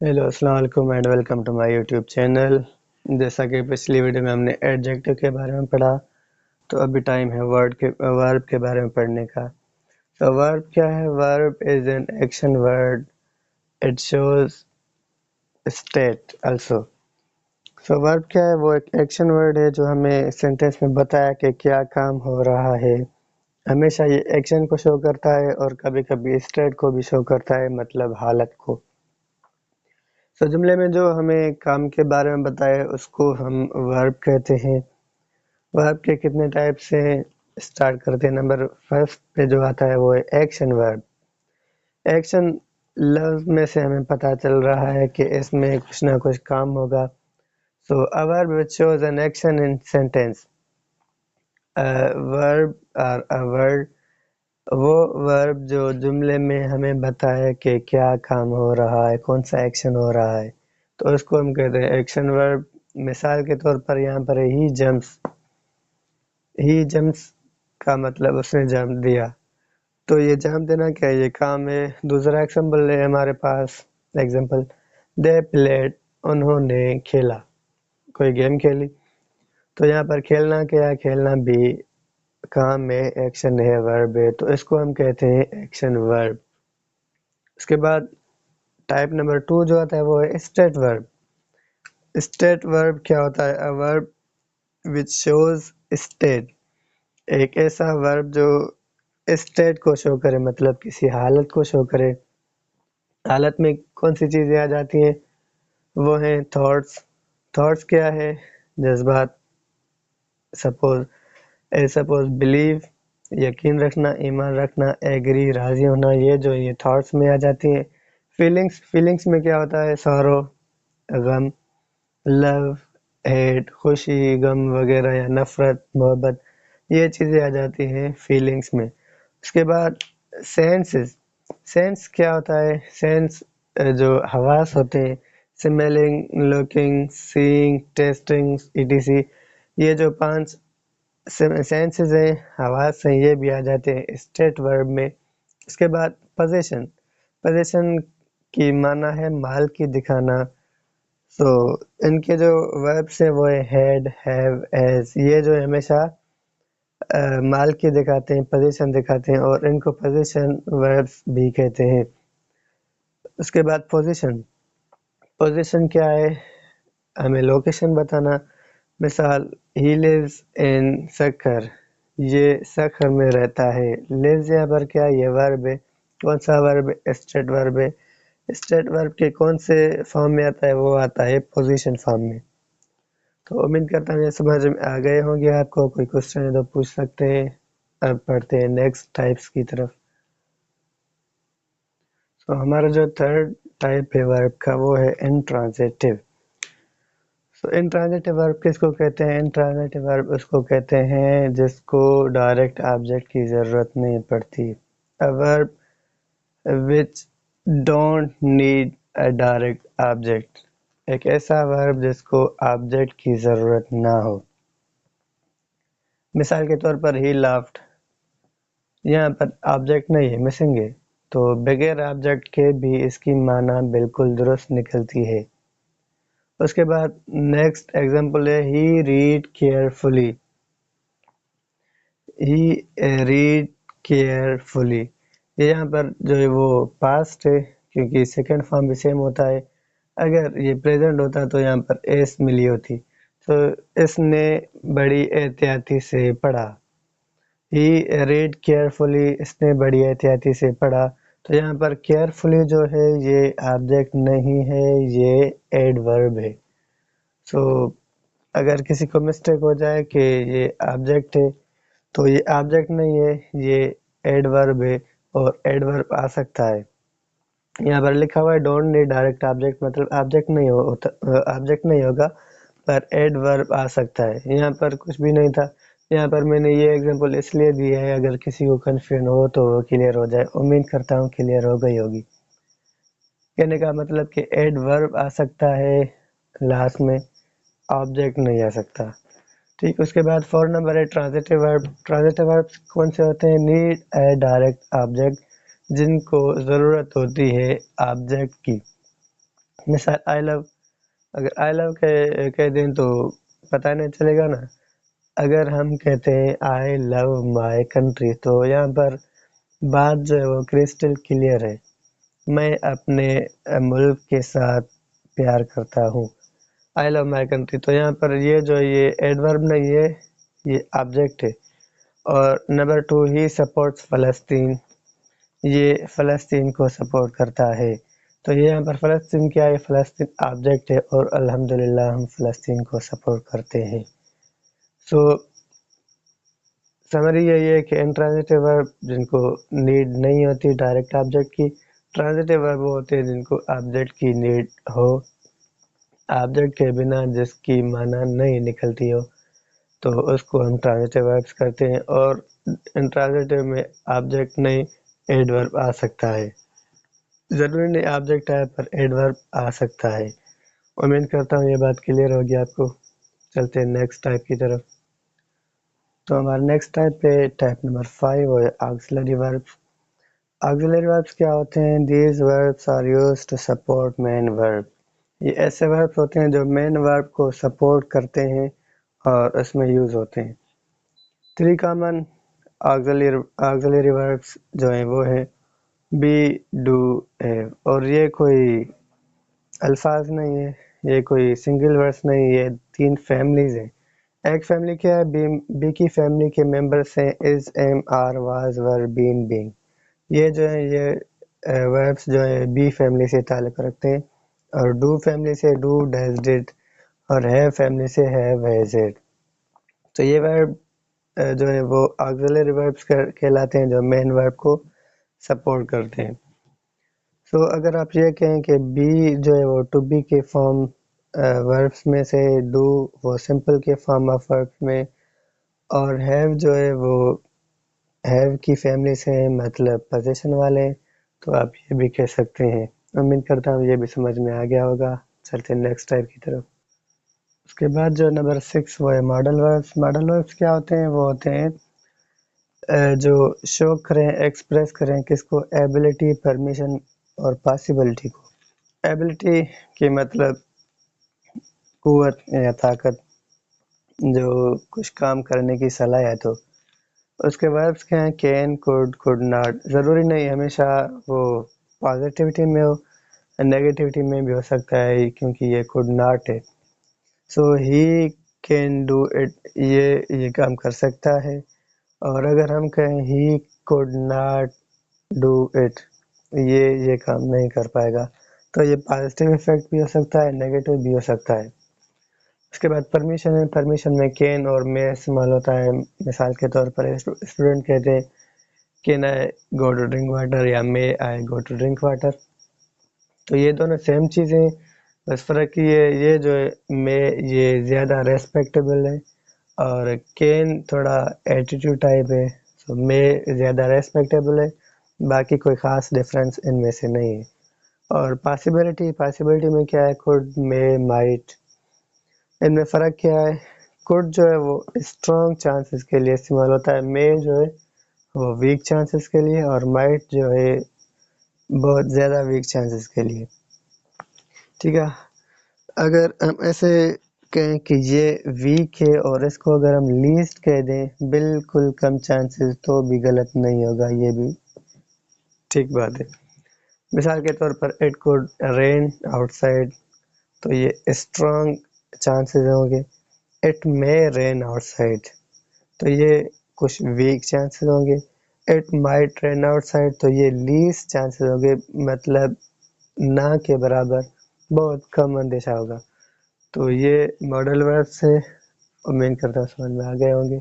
Hello अस्सलाम वालेकुम and welcome to my YouTube channel. जैसा कि पिछली वीडियो में हमने एडजेक्टिव के बारे में पढ़ा, तो अभी टाइम है वर्ब के बारे में पढ़ने का। तो वर्ब क्या है? Verb is an action word, it shows state also. So verb क्या है? वो एक एक्शन वर्ड है जो हमें सेंटेंस में बताया कि क्या काम हो रहा है। हमेशा ये एक्शन को शो करता है और कभी कभी स्टेट को भी शो करता है, मतलब हालत को। तो जुमले में जो हमें काम के बारे में बताए उसको हम वर्ब कहते हैं। वर्ब के कितने टाइप से स्टार्ट करते हैं। नंबर फर्स्ट पे जो आता है वो है एक्शन वर्ब। एक्शन लफ्ज में से हमें पता चल रहा है कि इसमें कुछ ना कुछ काम होगा। So a verb which shows an action in sentence. Verb और अ वर्ड, वो वर्ब जो जुमले में हमें बताए कि क्या काम हो रहा है, कौन सा एक्शन हो रहा है, तो उसको हम कहते हैं एक्शन वर्ब। मिसाल के तौर पर यहाँ पर ही जम्प्स का मतलब उसने जंप दिया, तो ये जंप देना क्या है? ये काम है। दूसरा एग्जाम्पल है हमारे पास। एग्जाम्पल, दे प्लेड, उन्होंने खेला, कोई गेम खेली। तो यहाँ पर खेलना क्या है? खेलना भी काम में एक्शन है, वर्ब है, तो इसको हम कहते हैं एक्शन वर्ब। उसके बाद टाइप नंबर 2 जो आता है वो है स्टेट वर्ब। स्टेट वर्ब क्या होता है? A verb which shows state. एक ऐसा वर्ब जो स्टेट को शो करे, मतलब किसी हालत को शो करे। हालत में कौन सी चीजें आ जाती हैं? वो हैं थॉट्स। थॉट्स क्या है? जज्बात। सपोज बिलीव, यकीन रखना, ईमान रखना, एग्री, राजी होना, ये थॉट्स में आ जाती हैं। फीलिंग्स में क्या होता है? सॉरो, गम, लव, हेट, खुशी, गम वगैरह, या नफरत, मोहब्बत, ये चीज़ें आ जाती हैं फीलिंग्स में। उसके बाद सेंसेस। सेंस क्या होता है? सेंस जो हवास होते हैं, smelling, looking, seeing, testing, etc, ये जो 5 सेंसेस हैं, हवास हैं, ये भी आ जाते हैं स्टेट वर्ब में। उसके बाद पोजीशन। पोजीशन की माना है माल की दिखाना। सो इनके जो वर्ब्स हैं वो है हैड, हैव, एज, ये जो हमेशा माल की दिखाते हैं, पोजीशन दिखाते हैं, और इनको पोजीशन वर्ब्स भी कहते हैं। उसके बाद पोजीशन। पोजीशन क्या है? हमें लोकेशन बताना। मिसाल, ही लिव्स इन सक्खर, ये सक्खर में रहता है। लिव्स यहाँ पर क्या है? ये वर्ब है। कौन सा वर्ब है? स्टेट वर्ब है। स्टेट वर्ब के कौन से फॉर्म में आता है? वो आता है पोजीशन फॉर्म में। तो उम्मीद करता हूँ ये समझ में आ गए होंगे। आपको कोई क्वेश्चन है तो पूछ सकते हैं। अब पढ़ते हैं नेक्स्ट टाइप्स की तरफ। तो हमारा जो थर्ड टाइप है वर्ब का वो है इंट्रांजिटिव। सो इंट्रांजिटिव वर्ब किसको कहते हैं? इंट्रांजिटिव वर्ब उसको कहते हैं जिसको डायरेक्ट ऑब्जेक्ट की ज़रूरत नहीं पड़ती। A verb which don't need a direct object. एक ऐसा वर्ब जिसको ऑब्जेक्ट की ज़रूरत ना हो। मिसाल के तौर पर ही लाफ्ड, यहाँ पर ऑब्जेक्ट नहीं है, मिसिंग है, तो बगैर ऑब्जेक्ट के भी इसकी माना बिल्कुल दुरुस्त निकलती है। उसके बाद नेक्स्ट एग्जांपल है ही रीड केयरफुली। ही रीड केयरफुली, ये यहाँ पर जो है वो पास्ट है, क्योंकि सेकंड फॉर्म भी सेम होता है। अगर ये प्रेजेंट होता तो यहाँ पर एस मिली होती। तो इसने बड़ी एहतियाती से पढ़ा। ही रीड केयरफुली, इसने बड़ी एहतियाती से पढ़ा। तो यहाँ पर केयरफुली जो है ये ऑब्जेक्ट नहीं है, ये एडवर्ब है। सो अगर किसी को मिस्टेक हो जाए कि ये ऑब्जेक्ट है, तो ये ऑब्जेक्ट नहीं है, ये एडवर्ब है, और एडवर्ब आ सकता है। यहाँ पर लिखा हुआ है डोंट नीड डायरेक्ट ऑब्जेक्ट, मतलब ऑब्जेक्ट नहीं ऑब्जेक्ट नहीं होगा, पर एडवर्ब आ सकता है। यहाँ पर कुछ भी नहीं था। यहाँ पर मैंने ये एग्जांपल इसलिए दिया है, अगर किसी को कंफ्यूजन हो तो वो क्लियर हो जाए। उम्मीद करता हूँ क्लियर हो गई होगी। कहने का मतलब कि एडवर्ब आ सकता है लास्ट में, ऑब्जेक्ट नहीं आ सकता। ठीक, उसके बाद 4 नंबर है ट्रांजिटिव वर्ब। ट्रांजिटिव वर्ब कौन से होते हैं? नीड ए डायरेक्ट ऑब्जेक्ट, जिनको ज़रूरत होती है ऑब्जेक्ट की। مثال آئی لو، اگر آئی لو کہہ دیں تو پتہ نہیں چلے گا نا. اگر ہم کہتے ہیں آئی لو مائی کنٹری تو یہاں پر بات جو ہے وہ کرسٹل کلیئر ہے، میں اپنے ملک کے ساتھ پیار کرتا ہوں. آئی لو مائی کنٹری، تو یہاں پر یہ جو یہ ایڈورب نہیں ہے، یہ آبجیکٹ ہے. اور نمبر 2 ہی سپورٹس فلسطین، یہ فلسطین کو سپورٹ کرتا ہے. تو یہ یہاں پر فلسطین کیا ہے؟ فلسطین آبجیکٹ ہے، اور الحمدللہ ہم فلسطین کو سپورٹ کرتے ہیں. سو سمری یہی ہے کہ انٹرانزٹیو ورب جن کو نیڈ نہیں ہوتی ڈائریکٹ آبجیکٹ کی، ٹرانزٹیو ورب وہ ہوتے ہیں جن کو آبجیکٹ کی نیڈ ہو، آبجیکٹ کے بنا جس کی معنی نہیں نکلتی ہو تو اس کو ہم ٹرانزٹیو وربس کرتے ہیں. اور انٹرانزٹیو میں آبجیکٹ نہیں ایڈورب آ سکتا ہے، ضروری نہیں آبجیکٹ آئے پر ایڈورب آ سکتا ہے. امید کرتا ہوں یہ بات کلیئر ہوگی آپ کو. چلتے ہیں نیکسٹ ٹائپ کی طرف. تو ہمارا نیکسٹ ٹائپ ہے ٹائپ نمبر 5، وہ ہے آکسیلری وربس. آکسیلری وربس کیا ہوتے ہیں؟ These verbs are used to support main verb. یہ ایسے وربس ہوتے ہیں جو مین ورب کو سپورٹ کرتے ہیں اور اس میں یوز ہوتے ہیں. 3 کامن آکسیلری وربس جو ہیں وہ ہیں بی، ڈو، ہیو. اور یہ کوئی الفاظ نہیں ہے، یہ کوئی سنگل ورڈس نہیں، یہ 3 فیملیز ہیں. ایک فیملی کیا ہے؟ بی کی فیملی کے ممبرس ہیں is, am, are, was, were, been, being. یہ جو ہے یہ وربس جو ہے بی فیملی سے تعلق رکھتے ہیں. اور ڈو فیملی سے ڈو، ڈیز، ڈڈ. اور ہیو فیملی سے ہیو، ہیز، ہیڈ. تو یہ ورب جو ہے وہ آکسیلری وربس کہلاتے ہیں جو مین ورب کو سپورٹ کرتے ہیں. سو اگر آپ یہ کہیں کہ بی جو ہے وہ ٹو بی کے فارم وربس میں سے، ڈو وہ سمپل کے فارم آف وربس میں، اور ہیو جو ہے وہ ہیو کی فیملی سے مطلب پوزیشن والے، تو آپ یہ بھی کہہ سکتے ہیں. امید کرتا ہوں یہ بھی سمجھ میں آ گیا ہوگا. چلتے ہیں نیکسٹ ٹائپ کی طرف. اس کے بعد جو نمبر 6 وہ ہے ماڈل وربس. ماڈل وربس کیا ہوتے ہیں؟ وہ ہوتے ہیں جو شو کریں، ایکسپریس کریں کس کو؟ ایبلٹی، پرمیشن اور پاسبلٹی کو. ایبلٹی کی مطلب قوت یا طاقت، جو کچھ کام کرنے کی صلاحیت ہو. اس کے وربس کیا ہیں؟ Can, could not. ضروری نہیں ہمیشہ وہ پازیٹیوٹی میں ہو، نیگیٹیوٹی میں بھی ہو سکتا ہے کیونکہ یہ کوڈ ناٹ ہے. سو ہی کین ڈو اٹ، یہ کام کر سکتا ہے. اور اگر ہم کہیں he could not do it, یہ کام نہیں کر پائے گا، تو یہ پازیٹیو ایفیکٹ بھی ہو سکتا ہے، نیگیٹیو بھی ہو سکتا ہے. اس کے بعد پرمیشن ہے. پرمیشن میں کین اور میں استعمال ہوتا ہے. مثال کے طور پر اسٹوڈنٹ کہتے ہیں can I go to drink water, یا may I go to drink water. تو یہ دونوں سیم چیزیں، بس فرق یہ جو ہے میں یہ زیادہ ریسپیکٹیبل ہے اور کین تھوڑا ایٹیٹیوڈ ٹائپ ہے. سو میں زیادہ ریسپیکٹیبل ہے، باقی کوئی خاص ڈفرینس ان میں سے نہیں ہے. اور پاسبلٹی میں کیا ہے؟ کوڈ، میں، مائٹ. ان میں فرق کیا ہے؟ کوڈ جو ہے وہ اسٹرانگ چانسز کے لیے استعمال ہوتا ہے، میں جو ہے وہ ویک چانسز کے لیے، اور مائٹ جو ہے بہت زیادہ ویک چانسز کے لیے. ٹھیک ہے. اگر ہم ایسے کہیں کہ یہ ویک ہے اور اس کو اگر ہم لیسٹ کہہ دیں، بالکل کم چانسز، تو بھی غلط نہیں ہوگا، یہ بھی ٹھیک بات ہے. مثال کے طور پر it could rain outside, تو یہ اسٹرانگ چانسز ہوں گے. It may rain outside, تو یہ کچھ ویک چانسز ہوں گے. It might rain outside, تو یہ لیسٹ چانسز ہوں گے، مطلب نہ کے برابر، بہت کم اندیشہ ہوگا. تو یہ ماڈل وربس سے امید کرتا ہوں سمجھ میں آ گئے ہوں گے.